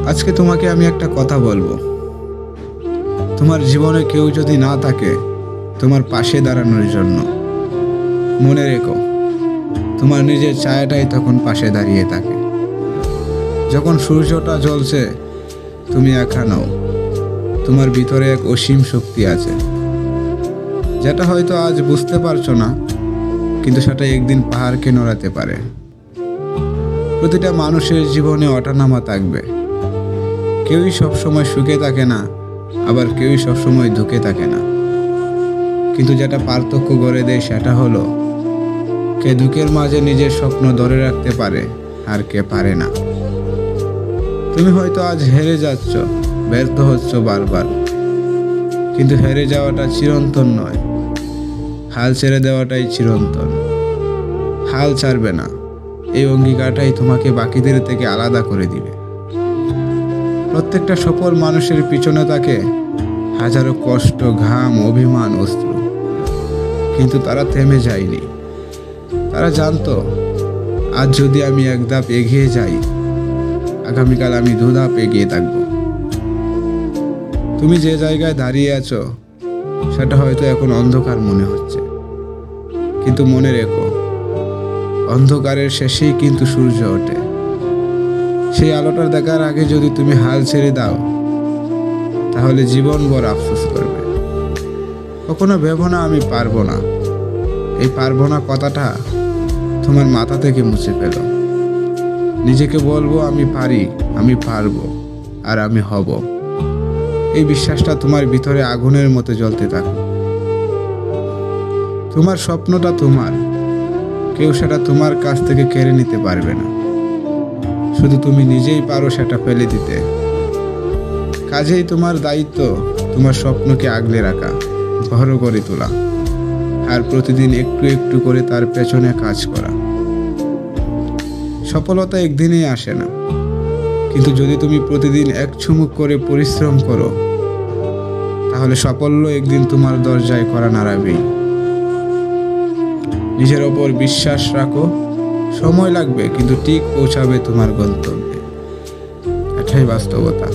আজকে তোমাকে আমি একটা কথা বলবো। তোমার জীবনে কেউ যদি না থাকে তোমার পাশে দাঁড়ানোর জন্য, মনে রেখো তোমার নিজের ছায়াটাই তখন পাশে দাঁড়িয়ে থাকে। যখন সূর্যটা জ্বলছে তুমি একা নও, তোমার ভিতরে এক অসীম শক্তি আছে, যেটা হয়তো আজ বুঝতে পারছো না, কিন্তু সেটা একদিন পাহাড়কে নড়াতে পারে। প্রতিটা মানুষের জীবনে ওঠানামা থাকবে, কেউই সবসময় সুখে থাকে না, আবার কেউই সবসময় দুঃখে থাকে না। কিন্তু যেটা পার্থক্য গড়ে দেয় সেটা হলো কে দুঃখের মাঝে নিজের স্বপ্ন ধরে রাখতে পারে আর কে পারে না। তুমি হয়তো আজ হেরে যাচ্ছ, ব্যর্থ হচ্ছ বারবার, কিন্তু হেরে যাওয়াটা চিরন্তন নয়, হাল ছেড়ে দেওয়াটাই চিরন্তন। হাল ছাড়বে না, এই অঙ্গীকারটাই তোমাকে বাকিদের থেকে আলাদা করে দিবে। প্রত্যেকটা সফল মানুষের পিছনে থাকে হাজারো কষ্ট, ঘাম, অভিমান, অস্ত্র, কিন্তু তারা থেমে যায়নি। তারা জানতো আজ যদি আমি এক ধাপ এগিয়ে যাই, আগামীকাল আমি দু ধাপ এগিয়ে থাকব। তুমি যে জায়গায় দাঁড়িয়ে আছো সেটা হয়তো এখন অন্ধকার মনে হচ্ছে, কিন্তু মনে রেখো অন্ধকারের শেষেই কিন্তু সূর্য ওঠে। সেই আলোটা দেখার আগে যদি তুমি হাল ছেড়ে দাও তাহলে জীবনভর আফসোস করবে। কখনো ভেবো না আমি পারবো না, এই পারবো না কথাটা তোমার মাথা থেকে মুছে ফেলো। নিজেকে বলবো আমি পারি, আমি পারবো, আর আমি হব। এই বিশ্বাসটা তোমার ভিতরে আগুনের মতো জ্বলতে থাকো। তোমার স্বপ্নটা তোমার, কেউ সেটা তোমার কাছ থেকে কেড়ে নিতে পারবে না। শুধু তুমি নিজেই পারো সেটা ফেলে দিতে। কাজেই তোমার দায়িত্ব তোমার স্বপ্নকে আগলে রাখা, বড় করে তোলা, আর প্রতিদিন একটু একটু করে তার পেছনে কাজ করা। সফলতা একদিনেই আসে না, কিন্তু যদি তুমি প্রতিদিন এক চুমুক করে পরিশ্রম করো তাহলে সাফল্য একদিন তোমার দরজায় কড়া নাড়াবেই। নিজের ওপর বিশ্বাস রাখো, সময় লাগবে কিন্তু ঠিক পৌঁছাবে তোমার গন্তব্যে। এটাই বাস্তবতা।